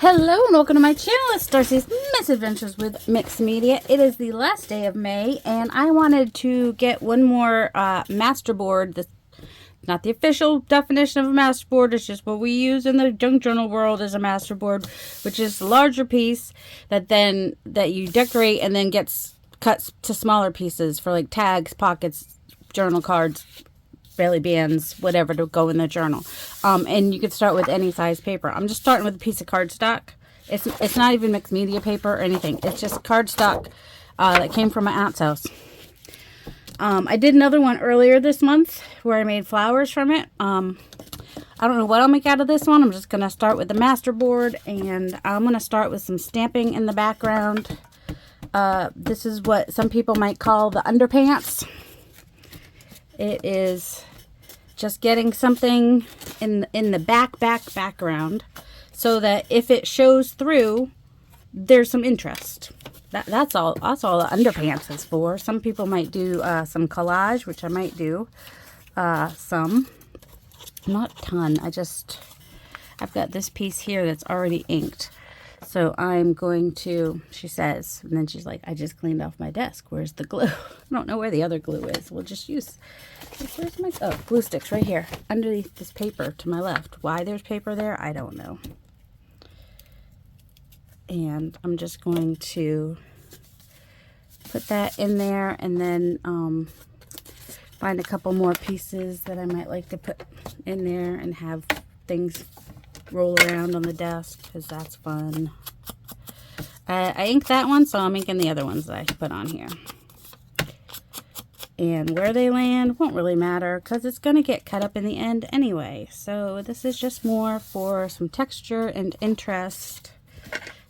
Hello and welcome to my channel. It's Darcy's Misadventures with Mixed Media. It is the last day of May and I wanted to get one more masterboard. This not the official definition of a masterboard, it's just what we use in the junk journal world as a masterboard, which is a larger piece that you decorate and then gets cut to smaller pieces for like tags, pockets, journal cards, belly bands, whatever to go in the journal. And you could start with any size paper. I'm just starting with a piece of cardstock. It's not even mixed media paper or anything. It's just cardstock that came from my aunt's house. I did another one earlier this month where I made flowers from it. I don't know what I'll make out of this one. I'm just going to start with the masterboard, and I'm going to start with some stamping in the background. This is what some people might call the underpants. It is just getting something in the background so that if it shows through, there's some interest. That's all the underpants is for. Some people might do some collage, which I might do. Some. Not a ton. I've got this piece here that's already inked. So I'm going to, she says, and then she's like, I just cleaned off my desk. Where's the glue? I don't know where the other glue is. We'll just use, where's my, oh, glue sticks right here underneath this paper to my left. Why there's paper there, I don't know. And I'm just going to put that in there and then find a couple more pieces that I might like to put in there and have things roll around on the desk because that's fun. I inked that one, so I'm inking the other ones that I put on here. And where they land won't really matter because it's going to get cut up in the end anyway. So this is just more for some texture and interest,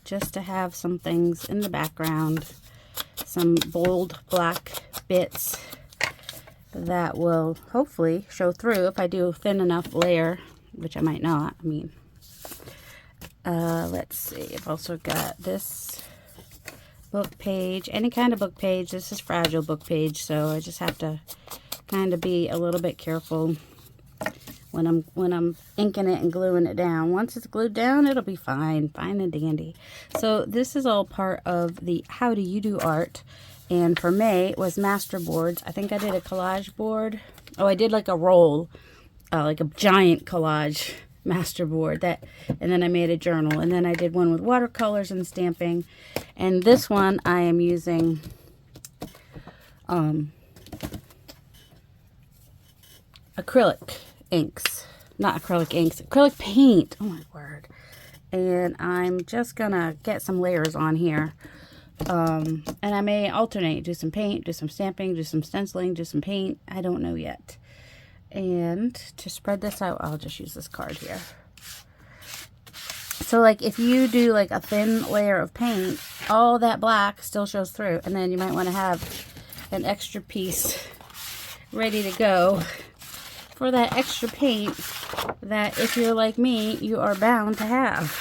just to have some things in the background, some bold black bits that will hopefully show through if I do a thin enough layer, which I might not. I mean, let's see, I've also got this book page, any kind of book page. This is fragile book page, so I just have to kind of be a little bit careful when I'm inking it and gluing it down. Once it's glued down, it'll be fine and dandy. So this is all part of the How Do You Do art, and for May it was masterboards. I think I did a collage board. Oh, I did like a roll, like a giant collage masterboard, and then I made a journal, and then I did one with watercolors and stamping, and this one I am using acrylic inks, not acrylic inks, acrylic paint, oh my word. And I'm just gonna get some layers on here, and I may alternate, do some paint, do some stamping, do some stenciling, do some paint, I don't know yet. And to spread this out, I'll just use this card here. So like if you do like a thin layer of paint, all that black still shows through. And then you might want to have an extra piece ready to go for that extra paint that, if you're like me, you are bound to have.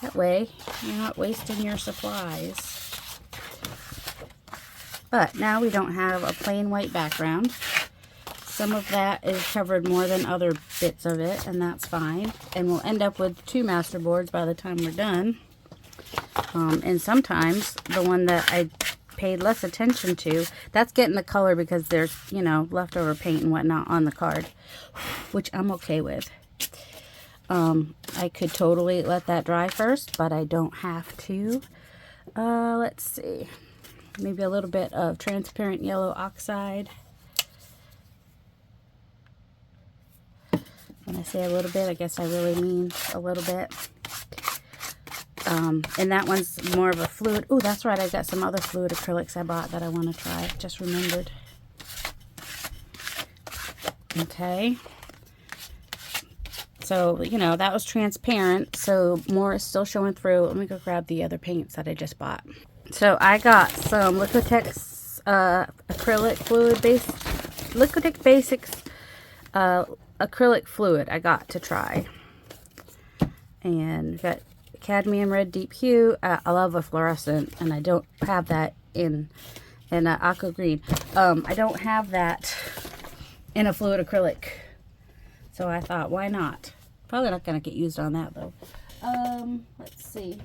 That way you're not wasting your supplies. But now we don't have a plain white background. Some of that is covered more than other bits of it, and that's fine. And we'll end up with 2 masterboards by the time we're done. And sometimes the one that I paid less attention to, that's getting the color because there's, you know, leftover paint and whatnot on the card, which I'm okay with. I could totally let that dry first, but I don't have to. Let's see. Maybe a little bit of transparent yellow oxide. When I say a little bit, I guess I really mean a little bit. And that one's more of a fluid. Oh, that's right. I got some other fluid acrylics I bought that I want to try. Just remembered. Okay. So, you know, that was transparent. So more is still showing through. Let me go grab the other paints that I just bought. So I got some Liquitex acrylic fluid base. Liquitex Basics acrylic fluid I got to try, and got cadmium red deep hue. I love a fluorescent, and I don't have that in aqua green. I don't have that in a fluid acrylic, so I thought, why not? Probably not going to get used on that though. Let's see.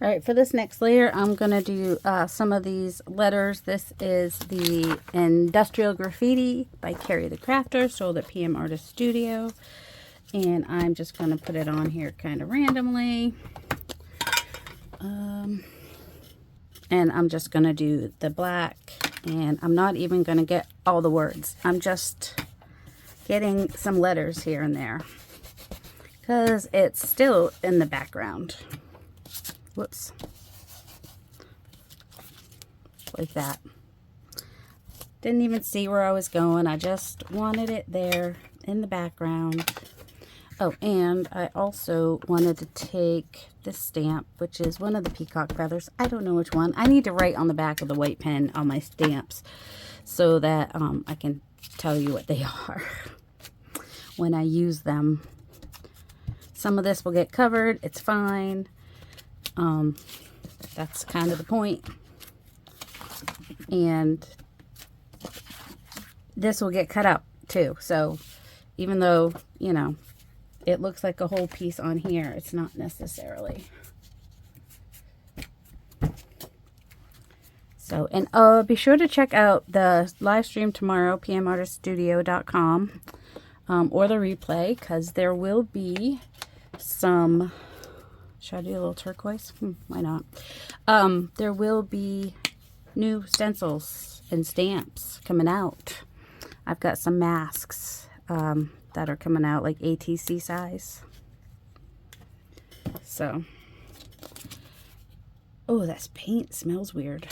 All right, for this next layer, I'm going to do some of these letters. This is the Industrial Graffiti by Carrie the Crafter, sold at PM Artist Studio. And I'm just going to put it on here kind of randomly. And I'm just going to do the black. And I'm not even going to get all the words. I'm just getting some letters here and there, because it's still in the background. Whoops. Like that. Didn't even see where I was going. I just wanted it there in the background. Oh, and I also wanted to take this stamp, which is one of the peacock feathers. I don't know which one. I need to write on the back of the white pen on my stamps so that I can tell you what they are when I use them. Some of this will get covered. It's fine. That's kind of the point. And this will get cut up too. So even though, you know, it looks like a whole piece on here, it's not necessarily. So, and be sure to check out the live stream tomorrow, pmartiststudio.com, or the replay, because there will be some... Should I do a little turquoise? Why not? There will be new stencils and stamps coming out. I've got some masks that are coming out, like ATC size. So, oh, that's paint. Smells weird.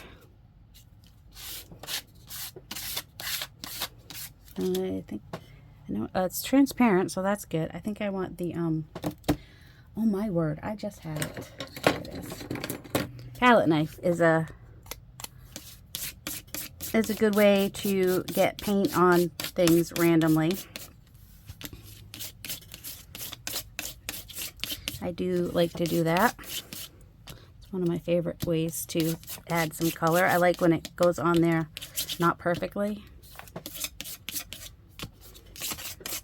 I think, I know it's transparent, so that's good. I think I want the oh my word, I just had it. There it is. Palette knife is a good way to get paint on things randomly. I do like to do that. It's one of my favorite ways to add some color. I like when it goes on there not perfectly.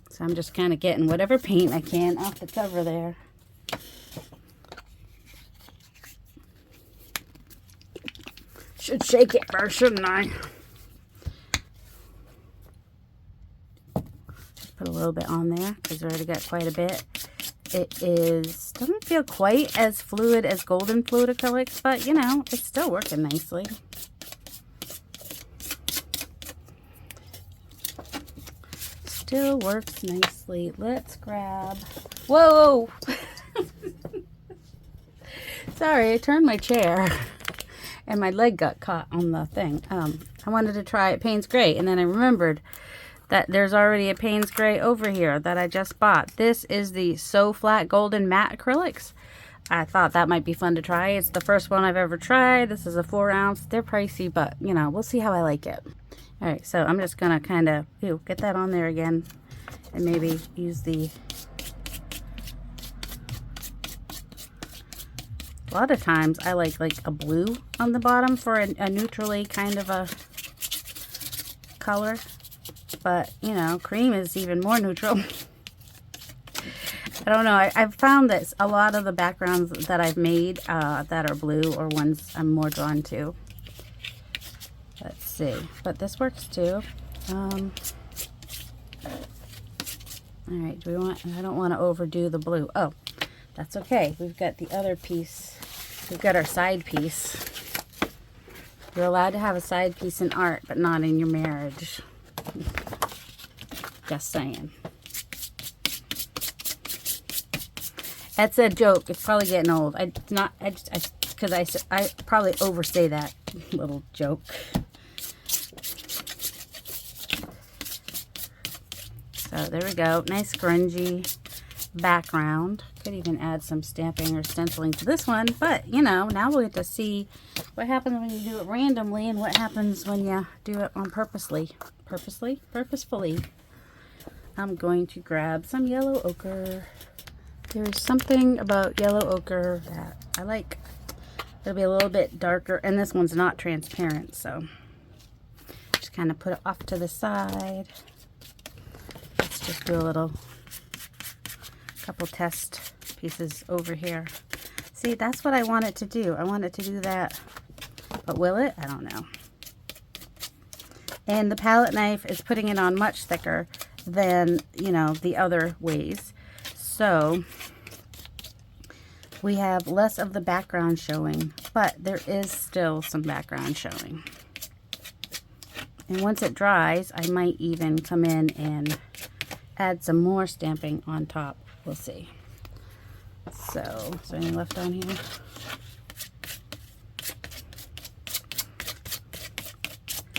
So I'm just kind of getting whatever paint I can off the cover there. Should shake it first, shouldn't I? Just put a little bit on there because I already got quite a bit. It doesn't feel quite as fluid as Golden Fluid acrylics, but you know, it's still working nicely. Still works nicely. Let's grab, whoa! Sorry, I turned my chair and my leg got caught on the thing. I wanted to try Payne's Gray, and then I remembered that there's already a Payne's Gray over here that I just bought. This is the So Flat Golden Matte Acrylics. I thought that might be fun to try. It's the first one I've ever tried. This is a 4 ounce. They're pricey, but you know, we'll see how I like it. All right, so I'm just gonna kind of get that on there again, and maybe use the... A lot of times I like a blue on the bottom for a neutrally kind of a color. But, you know, cream is even more neutral. I don't know. I've found that a lot of the backgrounds that I've made that are blue are ones I'm more drawn to. Let's see. But this works too. All right. Do we want... I don't want to overdo the blue. Oh, that's okay. We've got the other piece. We've got our side piece. You're allowed to have a side piece in art, but not in your marriage. Just saying. That's a joke. It's probably getting old. It's not. Because I probably overstay that little joke. So there we go. Nice grungy background. Could even add some stamping or stenciling to this one, but you know, now we'll get to see what happens when you do it randomly and what happens when you do it on purposefully. I'm going to grab some yellow ochre. There's something about yellow ochre that I like. It'll be a little bit darker, and this one's not transparent, so just kind of put it off to the side. Let's just do a little couple test pieces over here. See, that's what I want it to do. I want it to do that. But will it? I don't know. And the palette knife is putting it on much thicker than, you know, the other ways. So we have less of the background showing, but there is still some background showing. And once it dries, I might even come in and add some more stamping on top. We'll see. So, is there any left on here?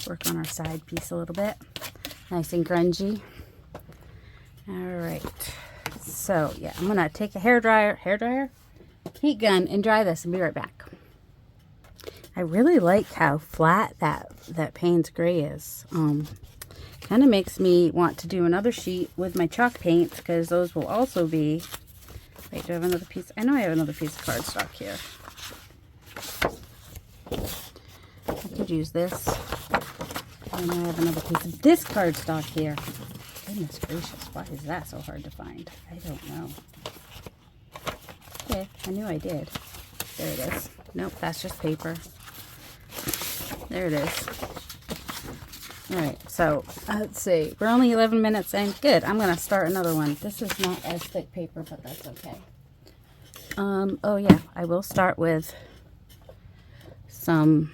Work on our side piece a little bit. Nice and grungy. Alright. So, yeah, I'm going to take a hairdryer, heat gun, and dry this and be right back. I really like how flat that Payne's Gray is. Kind of makes me want to do another sheet with my chalk paints, because those will also be... Wait, do I have another piece? I know I have another piece of cardstock here. I could use this. And I have another piece of this cardstock here. Goodness gracious, why is that so hard to find? I don't know. Okay, I knew I did. There it is. Nope, that's just paper. There it is. Alright, so let's see. We're only 11 minutes in. Good, I'm going to start another one. This is not as thick paper, but that's okay. Oh yeah, I will start with some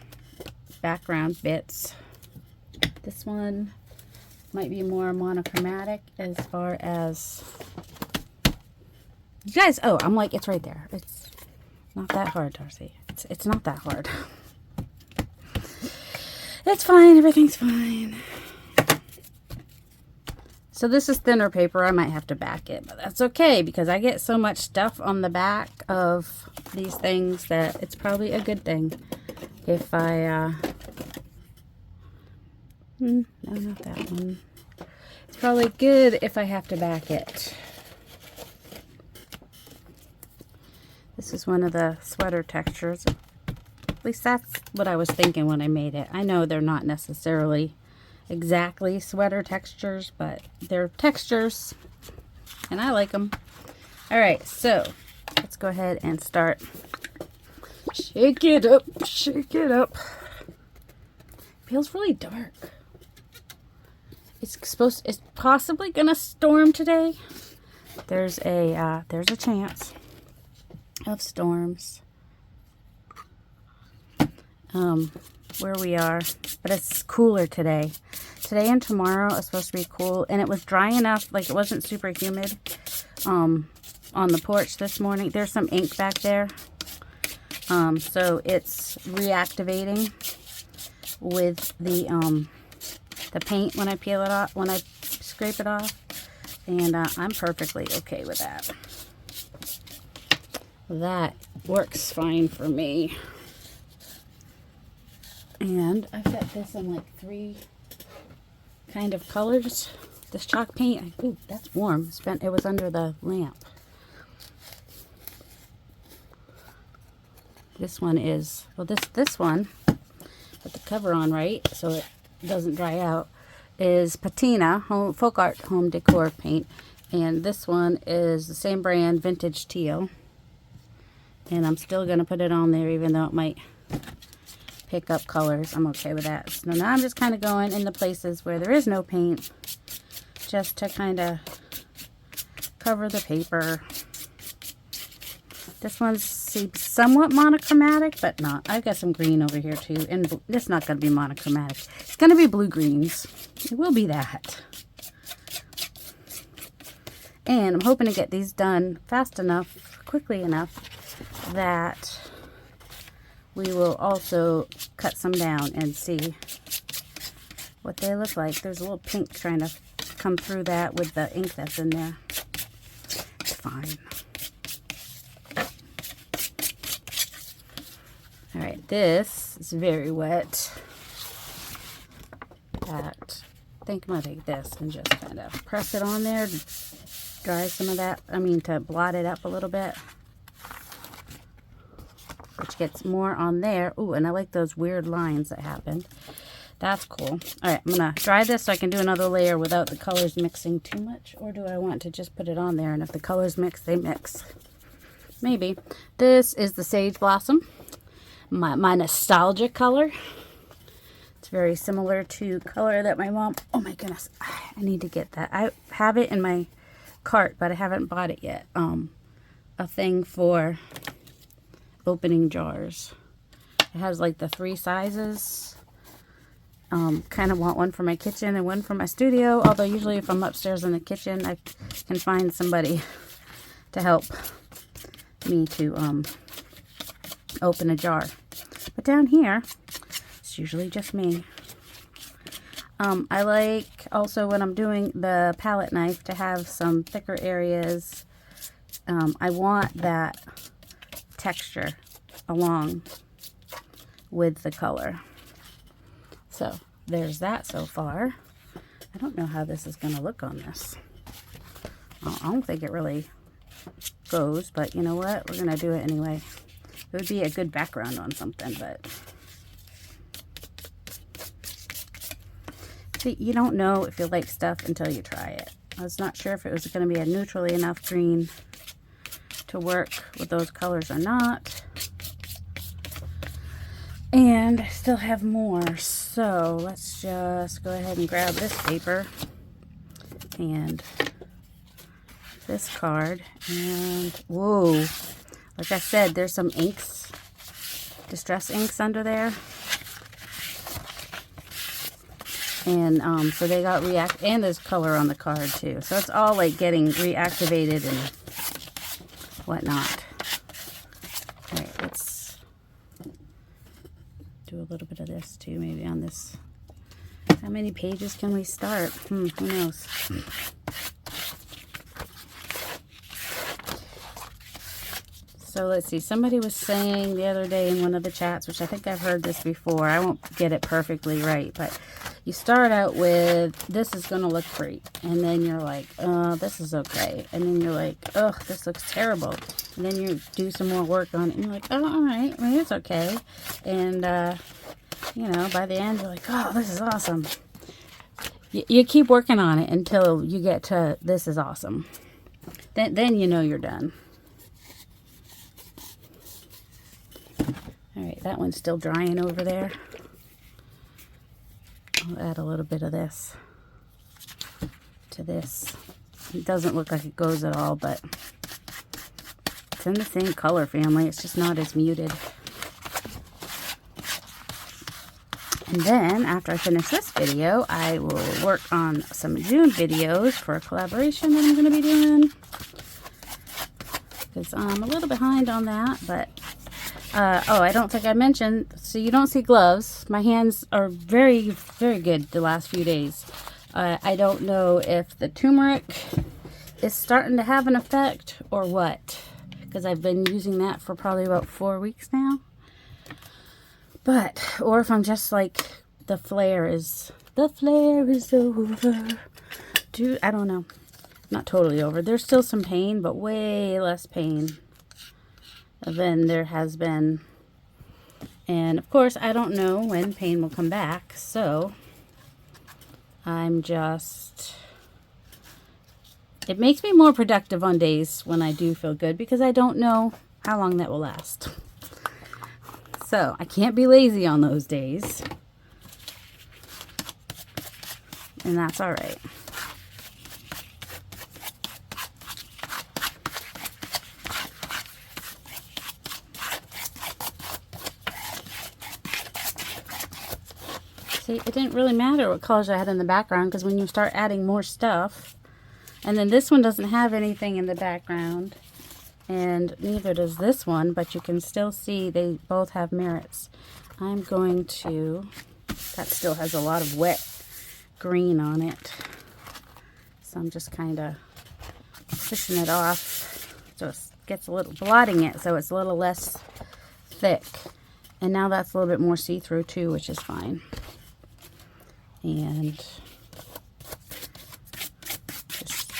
background bits. This one might be more monochromatic as far as... You guys, oh, I'm like, it's right there. It's not that hard, Darcy. It's not that hard. It's fine, everything's fine. So this is thinner paper. I might have to back it, but that's okay, because I get so much stuff on the back of these things that it's probably a good thing if I, no, not that one. It's probably good if I have to back it. This is one of the sweater textures. At least that's what I was thinking when I made it. I know they're not necessarily exactly sweater textures, but they're textures, and I like them. Alright, so let's go ahead and start. Shake it up, shake it up. Feels really dark. It's possibly gonna storm today. There's a chance of storms where we are, but it's cooler today. Today and tomorrow is supposed to be cool, and it was dry enough, like it wasn't super humid on the porch this morning. There's some ink back there, so it's reactivating with the paint when I peel it off, when I scrape it off, and I'm perfectly okay with that. That works fine for me. And I've got this in like 3 kind of colors. This chalk paint, ooh, that's warm. It was under the lamp. This one is, well, this one, put the cover on right so it doesn't dry out, is Patina Folk Art Home Decor paint. And this one is the same brand, Vintage Teal. And I'm still going to put it on there even though it might pick up colors. I'm okay with that. So now I'm just kind of going in the places where there is no paint, just to kind of cover the paper. This one seems somewhat monochromatic, but not. I've got some green over here too, and it's not going to be monochromatic. It's going to be blue greens. It will be that. And I'm hoping to get these done fast enough, quickly enough, that we will also cut some down and see what they look like. There's a little pink trying to come through that with the ink that's in there. It's fine. Alright, this is very wet. I think I'm going to take this and just kind of press it on there to dry some of that, to blot it up a little bit. Which gets more on there. Ooh, and I like those weird lines that happened. That's cool. All right, I'm going to dry this so I can do another layer without the colors mixing too much. Or do I want to just put it on there, and if the colors mix, they mix? Maybe. This is the Sage Blossom, my nostalgic color. It's very similar to color that my mom... Oh my goodness, I need to get that. I have it in my cart, but I haven't bought it yet. A thing for opening jars. It has like the 3 sizes. Kind of want one for my kitchen and one for my studio, although usually if I'm upstairs in the kitchen I can find somebody to help me to open a jar. But down here it's usually just me. I like also when I'm doing the palette knife to have some thicker areas. I want that texture along with the color. So there's that so far. I don't know how this is going to look on this. Well, I don't think it really goes, but you know what? We're going to do it anyway. It would be a good background on something, but see, you don't know if you like stuff until you try it. I was not sure if it was going to be a neutrally enough green to work with those colors or not. And I still have more, so let's just go ahead and grab this paper and this card. And whoa, like I said, there's some inks, distress inks under there. And so they got and there's color on the card too. So it's all like getting reactivated and whatnot. All right, let's do a little bit of this too, maybe on this. How many pages can we start? Who knows? So let's see, somebody was saying the other day in one of the chats, which I think I've heard this before, I won't get it perfectly right, but you start out with, this is going to look great, and then you're like, this is okay, and then you're like, oh, this looks terrible, and then you do some more work on it, and you're like, oh, all right, I mean, it's okay, and, you know, by the end, you're like, oh, this is awesome. You keep working on it until you get to, this is awesome. Then you know you're done. All right, that one's still drying over there. I'll add a little bit of this to this. It doesn't look like it goes at all, but it's in the same color family. It's just not as muted. And then, after I finish this video, I will work on some June videos for a collaboration that I'm going to be doing. Because I'm a little behind on that, but... oh, I don't think I mentioned, so you don't see gloves. My hands are very, very good the last few days. I don't know if the turmeric is starting to have an effect or what, because I've been using that for probably about 4 weeks now. But, or if I'm just like, the flare is over. Dude, I don't know. Not totally over. There's still some pain, but way less pain than there has been. And of course, I don't know when pain will come back, so I'm just, it makes me more productive on days when I do feel good, because I don't know how long that will last. So I can't be lazy on those days, and that's all right. See, it didn't really matter what colors I had in the background, because when you start adding more stuff, and then this one doesn't have anything in the background, and neither does this one, but you can still see they both have merits. I'm going to, that still has a lot of wet green on it, so I'm just kind of pushing it off so it gets a little, blotting it so it's a little less thick. And now that's a little bit more see-through too, which is fine. And just,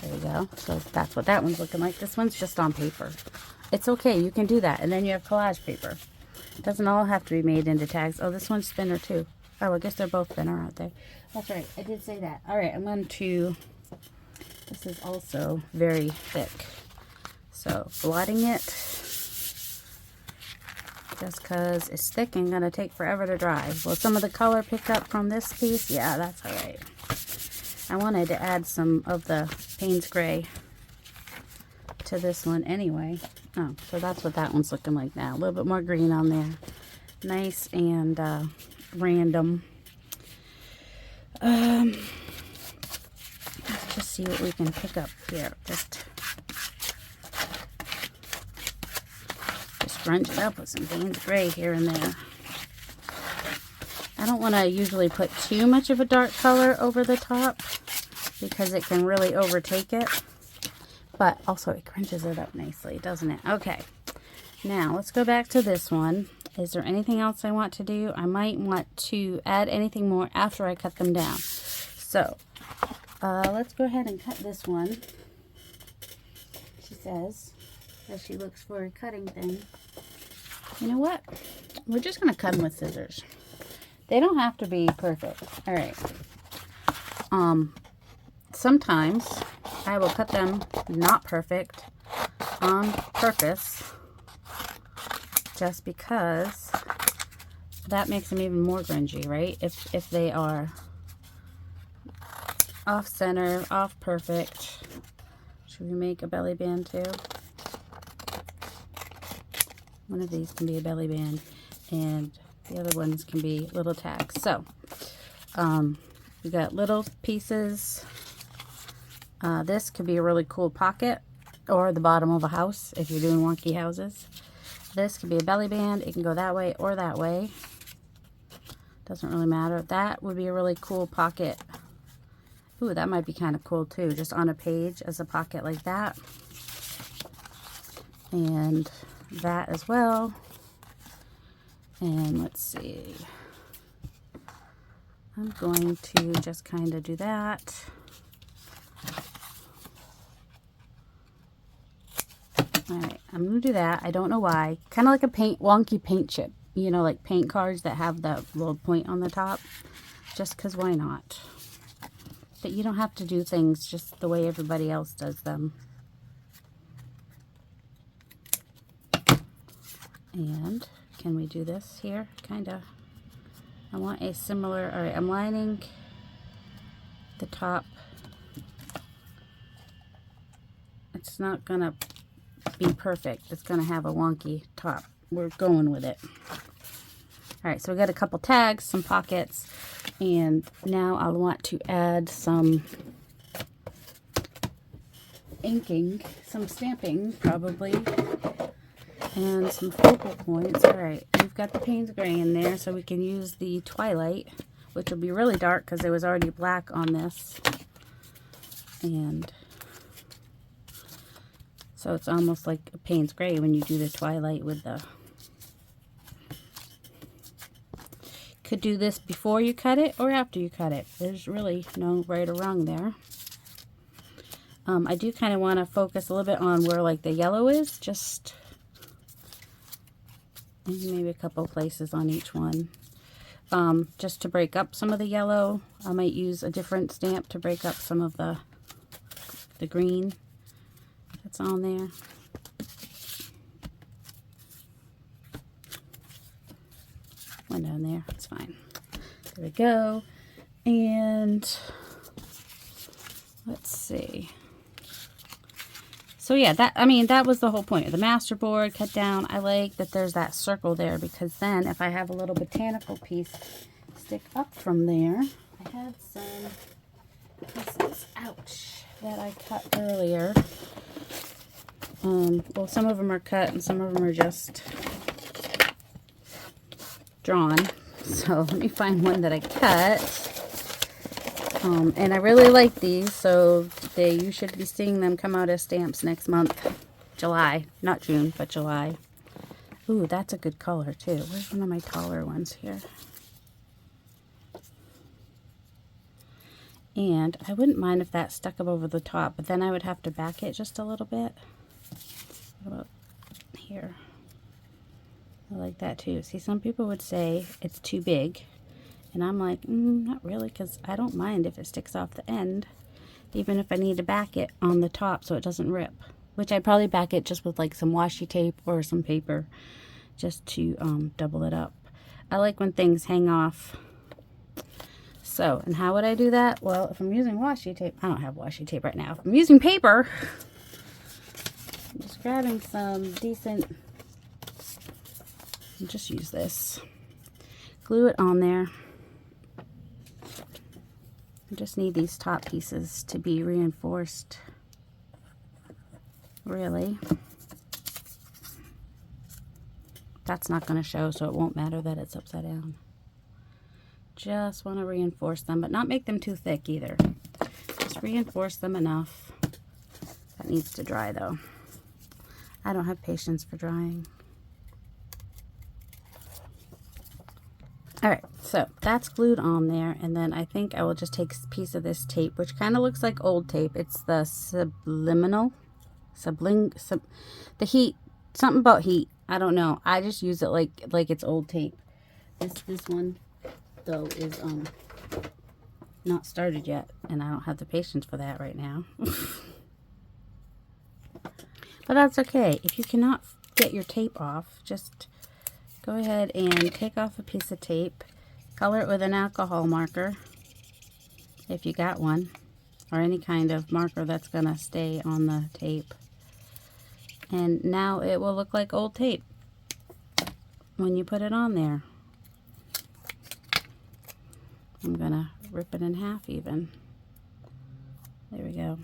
there we go. So that's what that one's looking like. This one's just on paper. It's okay, you can do that. And then you have collage paper. It doesn't all have to be made into tags. Oh, this one's thinner too. Oh, I guess they're both thinner, aren't they? That's right. I did say that. All right, I'm going to... This is also very thick. So, blotting it. Just because it's thick and going to take forever to dry. Will some of the color pick up from this piece? Yeah, that's all right. I wanted to add some of the Payne's Gray to this one anyway. Oh, so that's what that one's looking like now. A little bit more green on there. Nice and random. Let's just see what we can pick up here. Just scrunch it up with some Payne's Gray here and there. I don't want to usually put too much of a dark color over the top because it can really overtake it. But also it crunches it up nicely, doesn't it? Okay, now let's go back to this one. Is there anything else I want to do? I might want to add anything more after I cut them down. So let's go ahead and cut this one. She says as she looks for a cutting thing. You know what? We're just going to cut them with scissors. They don't have to be perfect. All right. Sometimes I will cut them not perfect on purpose just because that makes them even more grungy, right? If they are off center, off perfect. Should we make a belly band too? One of these can be a belly band and the other ones can be little tags. So we got little pieces. This could be a really cool pocket or the bottom of a house if you're doing wonky houses. This could be a belly band. It can go that way or that way. Doesn't really matter. That would be a really cool pocket. Ooh, that might be kind of cool too, just on a page as a pocket like that. And that as well. And let's see. I'm going to just kind of do that. Alright, I'm going to do that. I don't know why. Kind of like a wonky paint chip. You know, like paint cards that have the little point on the top. Just because why not? But you don't have to do things just the way everybody else does them. And can we do this here? Kind of. I want a similar, alright, I'm lining the top. It's not going to be perfect. It's going to have a wonky top. We're going with it. Alright, so we got a couple tags, some pockets, and now I want to add some inking, some stamping probably, and some focal points. Alright, we've got the Payne's Gray in there, so we can use the Twilight, which will be really dark because it was already black on this. And so it's almost like a Payne's Gray when you do the Twilight with the... Could do this before you cut it or after you cut it. There's really no right or wrong there. I do kind of want to focus a little bit on where like the yellow is, just maybe a couple places on each one. Just to break up some of the yellow, I might use a different stamp to break up some of the green that's on there. One down there, it's fine. There we go. And let's see. So yeah, that was the whole point of the Masterboard cut down. I like that there's that circle there because then if I have a little botanical piece stick up from there, I had some pieces, ouch, that I cut earlier. Well, some of them are cut and some of them are just drawn. So let me find one that I cut. And I really like these, so you should be seeing them come out as stamps next month. July, not June, but July. Ooh, that's a good color too. Where's one of my taller ones here? And I wouldn't mind if that stuck up over the top, but then I would have to back it just a little bit. What about here? I like that too. See, some people would say it's too big, and I'm like, not really, because I don't mind if it sticks off the end, even if I need to back it on the top so it doesn't rip, which I'd probably back it just with like some washi tape or some paper just to double it up. I like when things hang off. So, and how would I do that? Well, if I'm using washi tape, I don't have washi tape right now. If I'm using paper, I'm just grabbing some decent, I'll just use this. Glue it on there. I just need these top pieces to be reinforced, really. That's not going to show, so it won't matter that it's upside down. Just want to reinforce them, but not make them too thick either. Just reinforce them enough. That needs to dry though. I don't have patience for drying. Alright, so that's glued on there, and then I think I will just take a piece of this tape, which kind of looks like old tape. It's the the heat, something about heat. I don't know. I just use it like it's old tape. This one though is not started yet, and I don't have the patience for that right now. But that's okay. If you cannot get your tape off, just go ahead and take off a piece of tape, color it with an alcohol marker if you got one, or any kind of marker that's gonna stay on the tape, and now it will look like old tape when you put it on there. I'm gonna rip it in half even. There we go.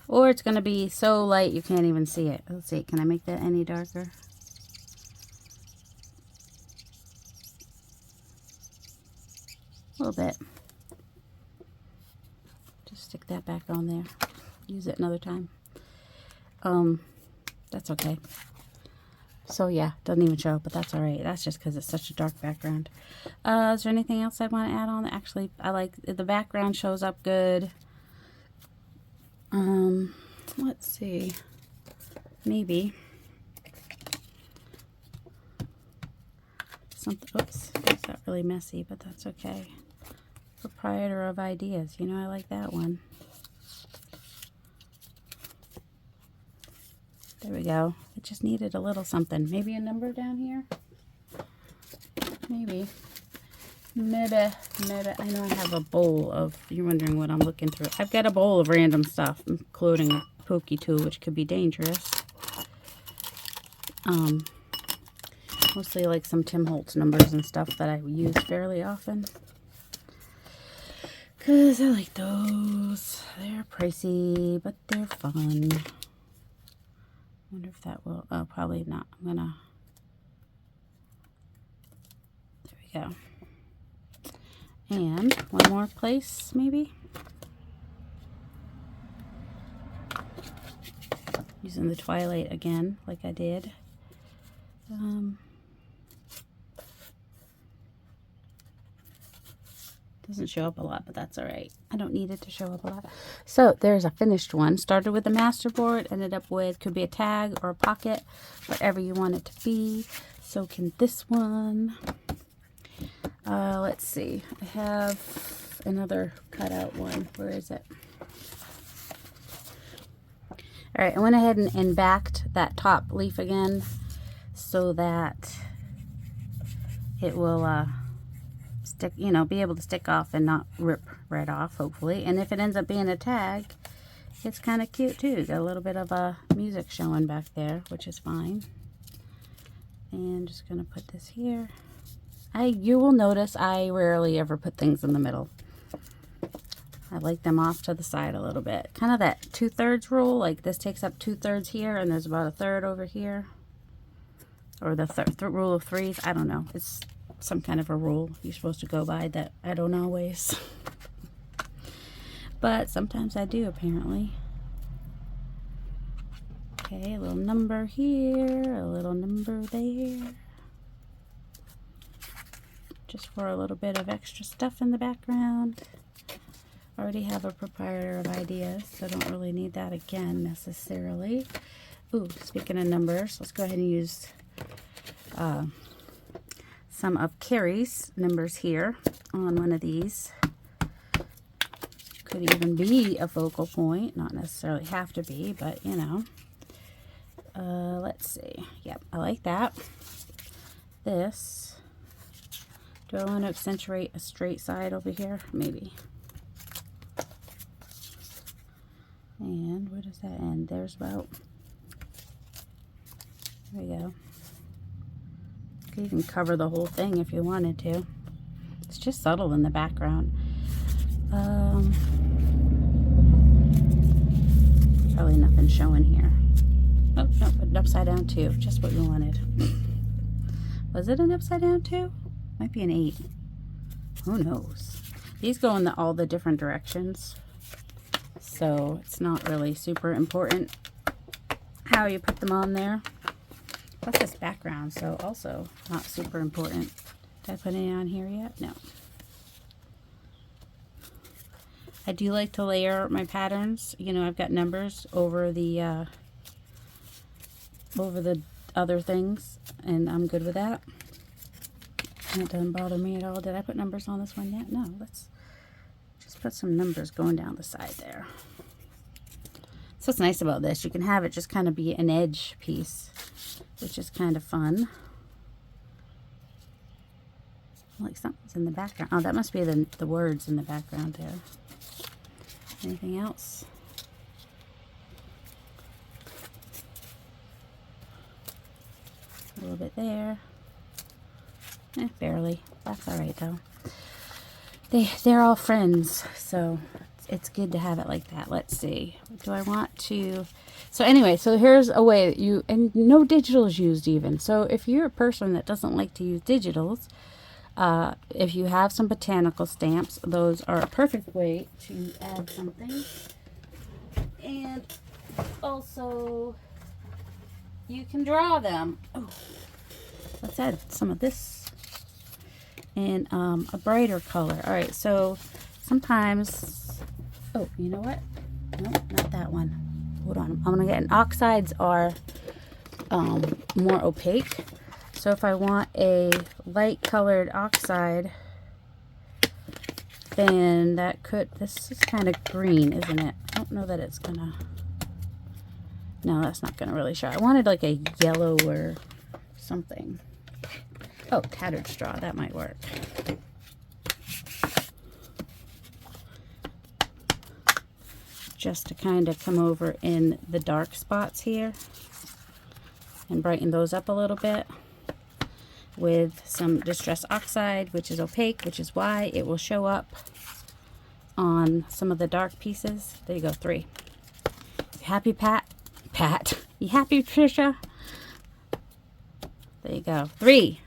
Or it's gonna be so light you can't even see it. Let's see, can I make that any darker? A little bit. Just stick that back on there. Use it another time. That's okay. So yeah, doesn't even show, but that's all right. That's just because it's such a dark background. Is there anything else I want to add on? Actually, I like the background shows up good. Let's see. Maybe something. Oops, that's not really messy, but that's okay. Proprietor of ideas. You know, I like that one. There we go. It just needed a little something. Maybe a number down here? Maybe. Maybe. I know I have a bowl of, you're wondering what I'm looking through. I've got a bowl of random stuff, including a pokey tool, which could be dangerous. Mostly like some Tim Holtz numbers and stuff that I use fairly often. Because I like those. They're pricey, but they're fun. Wonder if that will, oh, probably not. I'm gonna, there we go. And one more place, maybe. Using the Twilight again, like I did. Doesn't show up a lot, but that's all right. I don't need it to show up a lot. So there's a finished one. Started with a Masterboard, ended up with, could be a tag or a pocket, whatever you want it to be. So can this one. Let's see. I have another cutout one. Where is it? All right, I went ahead and backed that top leaf again so that it will stick, you know, be able to stick off and not rip right off, hopefully. And if it ends up being a tag, it's kind of cute too. Got a little bit of music showing back there, which is fine. And just gonna put this here. You will notice I rarely ever put things in the middle. I like them off to the side a little bit. Kind of that 2/3 rule, like this takes up 2/3 here and there's about 1/3 over here. Or the rule of threes, I don't know. It's some kind of a rule you're supposed to go by that I don't always. But sometimes I do, apparently. Okay, a little number here, a little number there. Just for a little bit of extra stuff in the background. Already have a proprietor of ideas, so I don't really need that again necessarily. Ooh, speaking of numbers, let's go ahead and use some of Carrie's numbers here on one of these. Could even be a focal point, not necessarily have to be, but you know. Let's see. Yep, I like that. This. Do I want to accentuate a straight side over here? Maybe. And where does that end? There's about. There we go. You could even cover the whole thing if you wanted to. It's just subtle in the background. Probably nothing showing here. Oh, no, an upside down 2. Just what we wanted. Was it an upside down 2? Might be an 8. Who knows? These go in all the different directions. So it's not really super important how you put them on there. Plus this background, so also not super important. Did I put any on here yet? No. I do like to layer my patterns. You know, I've got numbers over the other things, and I'm good with that. And it doesn't bother me at all. Did I put numbers on this one yet? No. Let's just put some numbers going down the side there. So what's nice about this, you can have it just kind of be an edge piece, which is kind of fun. Like something's in the background. Oh, that must be the words in the background there. Anything else? A little bit there. Barely. That's all right though. They're all friends, so it's good to have it like that. Let's see. Do I want to? So anyway, so here's a way that and no digital is used even. So if you're a person that doesn't like to use digitals, if you have some botanical stamps, those are a perfect way to add something. And also, you can draw them. Oh, let's add some of this in a brighter color. All right, so sometimes, oh, you know what? No, not that one. Hold on, I'm gonna get an oxides are more opaque. So if I want a light colored oxide, then this is kind of green, isn't it? I don't know that it's gonna, no, that's not gonna really show. I wanted like a yellow or something. Oh, tattered straw, that might work. Just to kind of come over in the dark spots here and brighten those up a little bit with some Distress Oxide, which is opaque, which is why it will show up on some of the dark pieces. There you go, 3. You happy, Pat? You happy, Trisha? There you go, 3,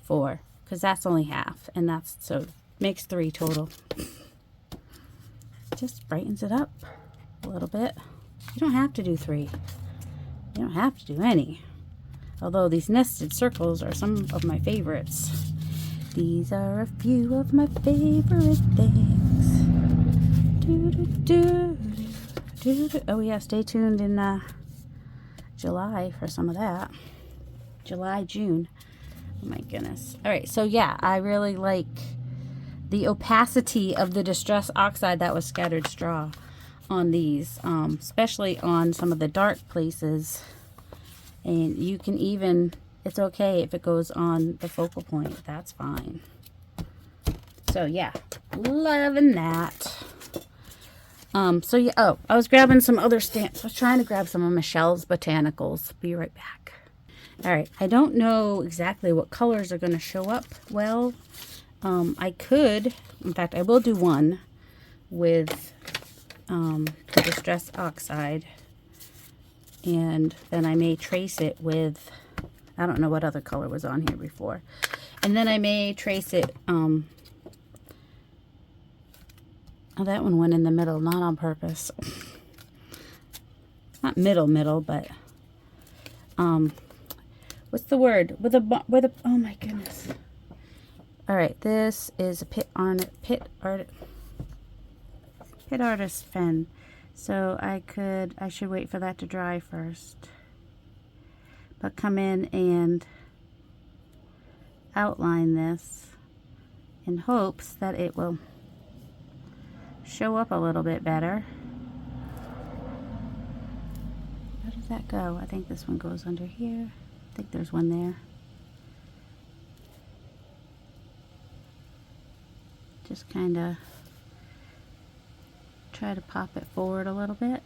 4, because that's only half, and that's, so makes 3 total. Just brightens it up a little bit. You don't have to do 3. You don't have to do any. Although these nested circles are some of my favorites. These are a few of my favorite things. Oh yeah, stay tuned in July for some of that. July, June. Oh my goodness. All right, so yeah, I really like the opacity of the Distress Oxide that was scattered straw on these, especially on some of the dark places. And you can even, it's okay if it goes on the focal point, that's fine. So yeah, loving that. So yeah, oh, I was grabbing some other stamps. I was trying to grab some of Michelle's Botanicals. Be right back. All right, I don't know exactly what colors are going to show up well. I could, in fact, I will do one with the Distress Oxide. And then I may trace it with, I don't know what other color was on here before. And then I may trace it, oh, that one went in the middle, not on purpose. Not middle, but, what's the word? With a, oh my goodness. All right, this is a Pit Artist pen. So I should wait for that to dry first. But come in and outline this in hopes that it will show up a little bit better. Where does that go? I think this one goes under here. I think there's one there. Just kind of try to pop it forward a little bit.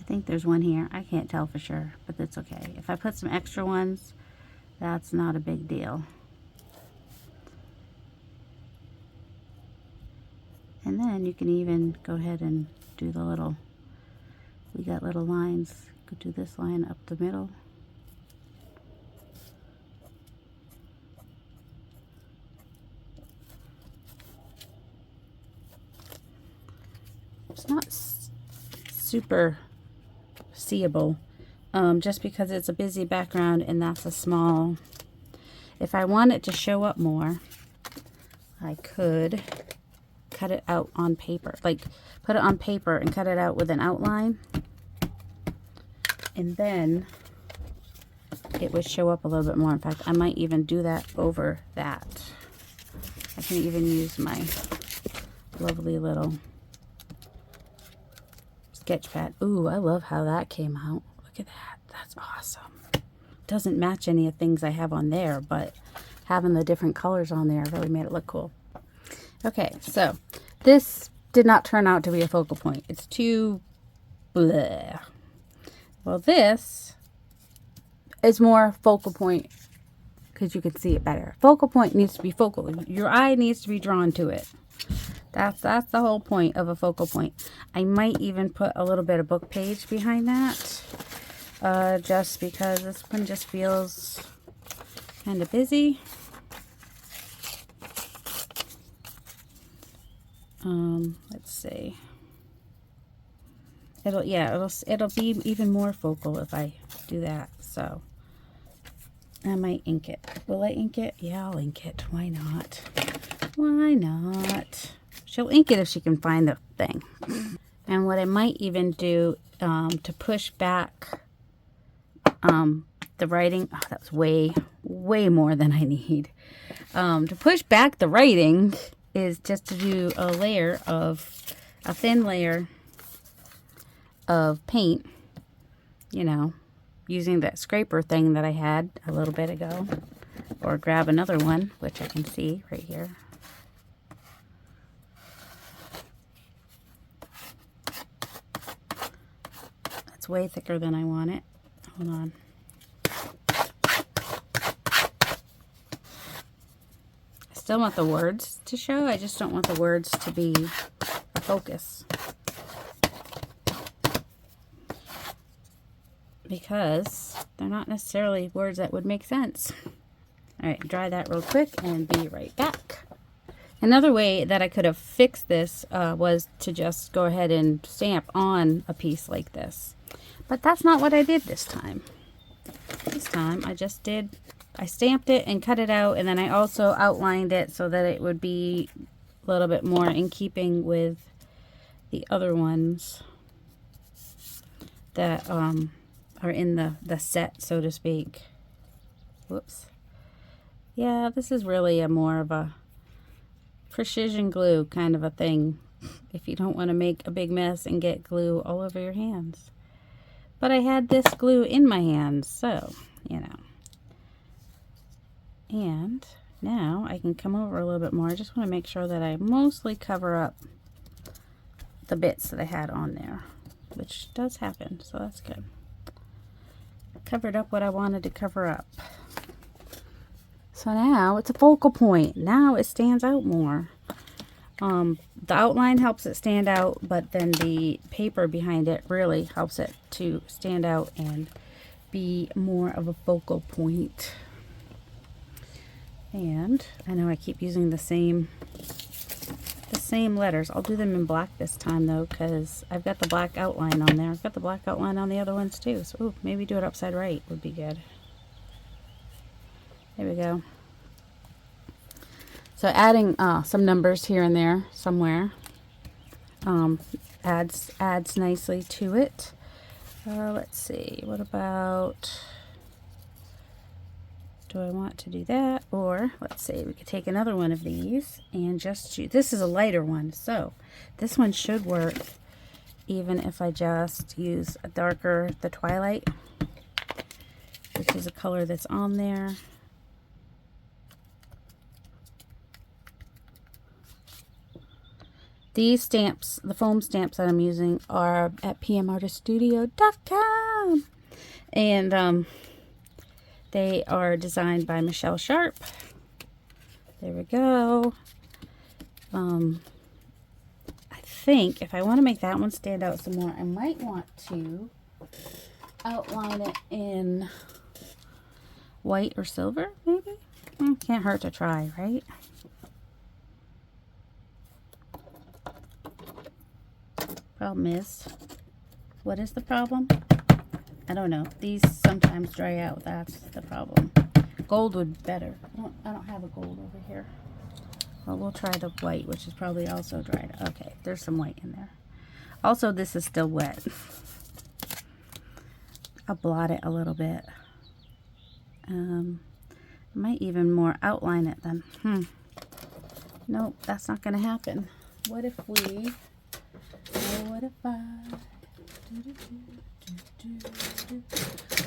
I think there's one here. I can't tell for sure, but that's okay. If I put some extra ones, that's not a big deal. And then you can even go ahead and do the little, we got little lines. Go do this line up the middle. It's not super seeable, just because it's a busy background and that's a small. If I want it to show up more, I could cut it out on paper, like put it on paper and cut it out with an outline, and then it would show up a little bit more. In fact, I might even do that over that. I can even use my lovely little sketch pad. Ooh, I love how that came out. Look at that. That's awesome. Doesn't match any of the things I have on there, but having the different colors on there really made it look cool. Okay, so this did not turn out to be a focal point. It's too bleh. Well, this is more focal point because you can see it better. Focal point needs to be focal. Your eye needs to be drawn to it. That's the whole point of a focal point. I might even put a little bit of book page behind that, just because this one just feels kind of busy. Let's see. It'll be even more focal if I do that. So I might ink it. Will I ink it? Yeah, I'll ink it. Why not? Why not? She'll ink it if she can find the thing. And what I might even do to push back the writing. Oh, that was way more than I need. To push back the writing is just to do a thin layer of paint, you know, using that scraper thing that I had a little bit ago, or grab another one, which I can see right here. That's way thicker than I want it. Hold on. I still want the words to show. I just don't want the words to be a focus, because they're not necessarily words that would make sense. All right, dry that real quick and be right back. Another way that I could have fixed this was to just go ahead and stamp on a piece like this. But that's not what I did this time. This time I stamped it and cut it out, and then I also outlined it so that it would be a little bit more in keeping with the other ones that are in the set, so to speak. Whoops. Yeah, this is really a more of a precision glue kind of a thing, if you don't want to make a big mess and get glue all over your hands. But I had this glue in my hands, so, you know. And now I can come over a little bit more. I just want to make sure that I mostly cover up the bits that I had on there, which does happen, so that's good. Covered up what I wanted to cover up. So now it's a focal point. Now it stands out more. The outline helps it stand out, but then the paper behind it really helps it to stand out and be more of a focal point. And I know I keep using the same letters. I'll do them in black this time though, because I've got the black outline on there. I've got the black outline on the other ones too. So ooh, maybe do it upside right would be good. There we go. So adding some numbers here and there somewhere adds nicely to it. Let's see, what about, do I want to do that? Or let's see, we could take another one of these and just choose. This is a lighter one, so this one should work even if I just use a darker, the Twilight, which is a color that's on there. These stamps, the foam stamps that I'm using, are at pmartiststudio.com. And they are designed by Michelle Sharp. There we go. I think if I want to make that one stand out some more, I might want to outline it in white or silver, maybe? Can't hurt to try, right? Problem is, what is the problem? I don't know. These sometimes dry out. That's the problem. Gold would be better. I don't have a gold over here. Well, we'll try the white, which is probably also dried. Okay, there's some white in there. Also, this is still wet. I'll blot it a little bit. I might even more outline it then. Nope, that's not going to happen. What if we... what if I...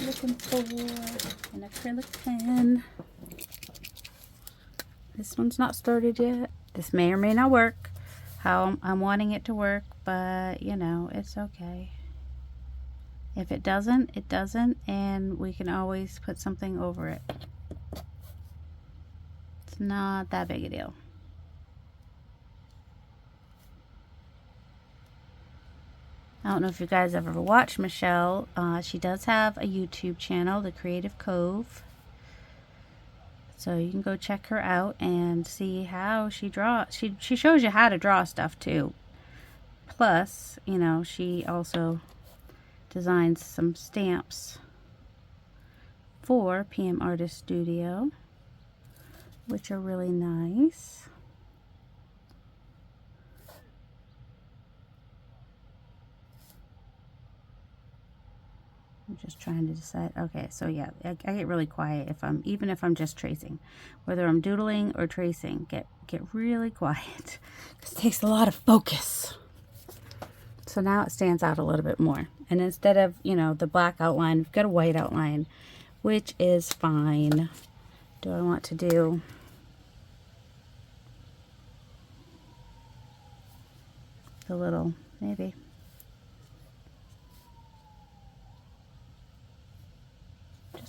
looking for an acrylic pen. This one's not started yet. This may or may not work how I'm wanting it to work, but you know, it's okay. If it doesn't, it doesn't, and we can always put something over it. It's not that big a deal. I don't know if you guys ever watched Michelle. She does have a YouTube channel, The Creative Cove. So you can go check her out and see how she draws. She shows you how to draw stuff too. Plus, you know, she also designs some stamps for PM Artist Studio, which are really nice. I'm just trying to decide. Okay, so yeah, I get really quiet even if I'm just tracing. Whether I'm doodling or tracing, get really quiet. This takes a lot of focus. So now it stands out a little bit more. And instead of, you know, the black outline, we've got a white outline, which is fine. Do I want to do... the little, maybe...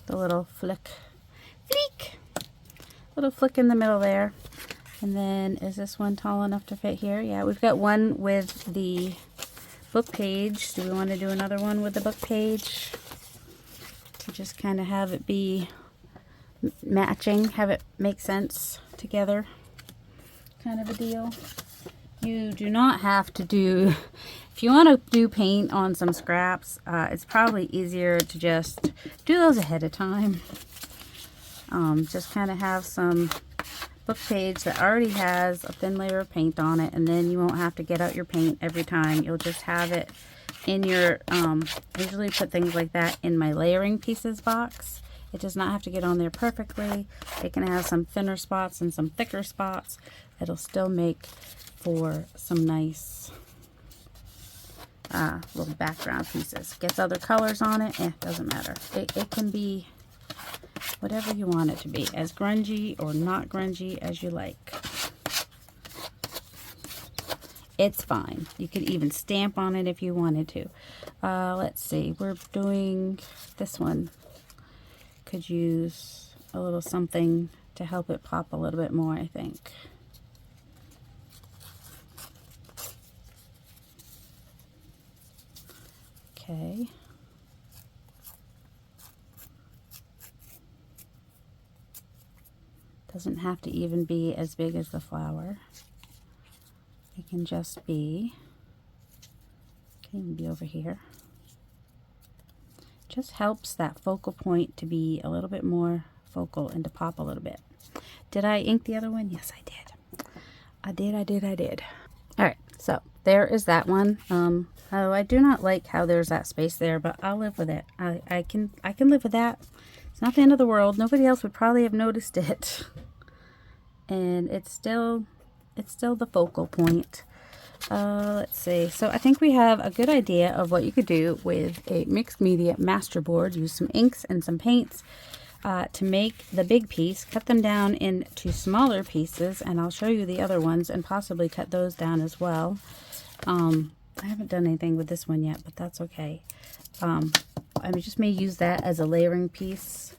the little flick, little flick in the middle there. And then, is this one tall enough to fit here? Yeah, we've got one with the book page. Do we want to do another one with the book page? To just kind of have it be matching, have it make sense together, kind of a deal. You do not have to do... If you want to do paint on some scraps, it's probably easier to just do those ahead of time. Just kind of have some book page that already has a thin layer of paint on it, and then you won't have to get out your paint every time. You'll just have it in your, I usually put things like that in my layering pieces box. It does not have to get on there perfectly. It can have some thinner spots and some thicker spots. It'll still make for some nice... little background pieces. Gets other colors on it, doesn't matter. It can be whatever you want it to be, as grungy or not grungy as you like. It's fine. You could even stamp on it if you wanted to. Let's see, we're doing this one. Could use a little something to help it pop a little bit more, I think. Okay. Doesn't have to even be as big as the flower. It can just be, can even be over here. Just helps that focal point to be a little bit more focal and to pop a little bit. Did I ink the other one? Yes, I did. I did. All right, so there is that one. Oh, I do not like how there's that space there, but I'll live with it. I can live with that. It's not the end of the world. Nobody else would probably have noticed it. And it's still the focal point. Let's see. So I think we have a good idea of what you could do with a mixed media Masterboard. Use some inks and some paints to make the big piece. Cut them down into smaller pieces, and I'll show you the other ones and possibly cut those down as well. I haven't done anything with this one yet, but that's okay. I just may use that as a layering piece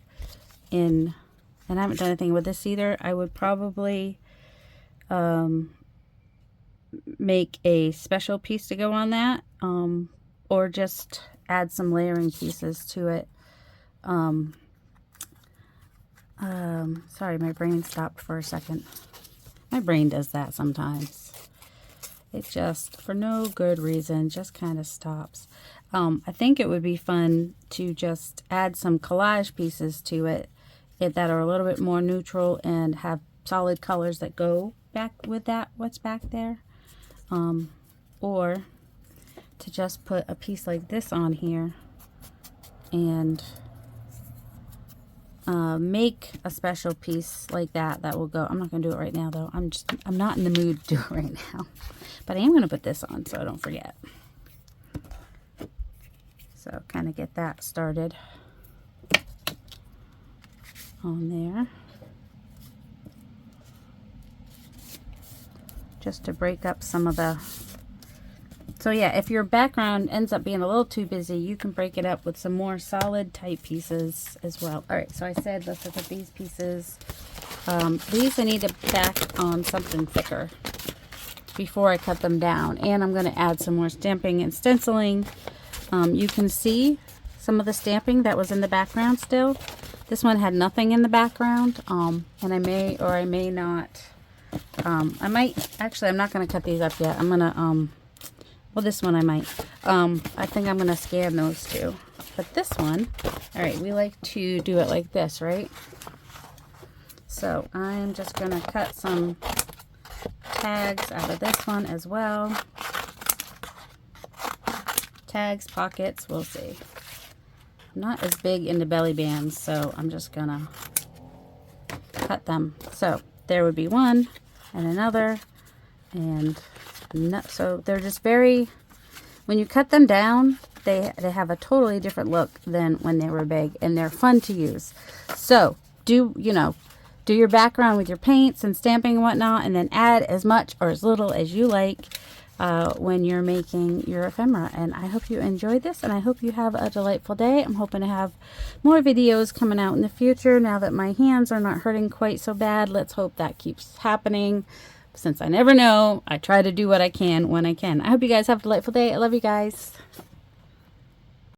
and I haven't done anything with this either. I would probably make a special piece to go on that, or just add some layering pieces to it. Sorry, my brain stopped for a second. My brain does that sometimes. It just, for no good reason, just kind of stops. I think it would be fun to just add some collage pieces to it that are a little bit more neutral and have solid colors that go back with that, what's back there. Or to just put a piece like this on here and make a special piece like that will go. I'm not going to do it right now though. I'm not in the mood to do it right now. But I am going to put this on so I don't forget. So kind of get that started on there. Just to break up some of the... So yeah, if your background ends up being a little too busy, you can break it up with some more solid type pieces as well. Alright, so I said let's look at these pieces. These I need to back on something thicker before I cut them down. And I'm going to add some more stamping and stenciling. You can see some of the stamping that was in the background still. This one had nothing in the background. And I may or I may not. I might, actually I'm not going to cut these up yet. I'm going to, well this one I might. I think I'm going to scan those two. But this one, alright, we like to do it like this, right? So I'm just going to cut some tags out of this one as well. Tags, pockets, we'll see. I'm not as big into belly bands, so I'm just gonna cut them. So there would be one and another, and so they're just very, when you cut them down, they have a totally different look than when they were big, and they're fun to use. So do your background with your paints and stamping and whatnot, and then add as much or as little as you like when you're making your ephemera. And I hope you enjoyed this, and I hope you have a delightful day. I'm hoping to have more videos coming out in the future now that my hands are not hurting quite so bad. Let's hope that keeps happening. Since I never know, I try to do what I can when I can. I hope you guys have a delightful day. I love you guys.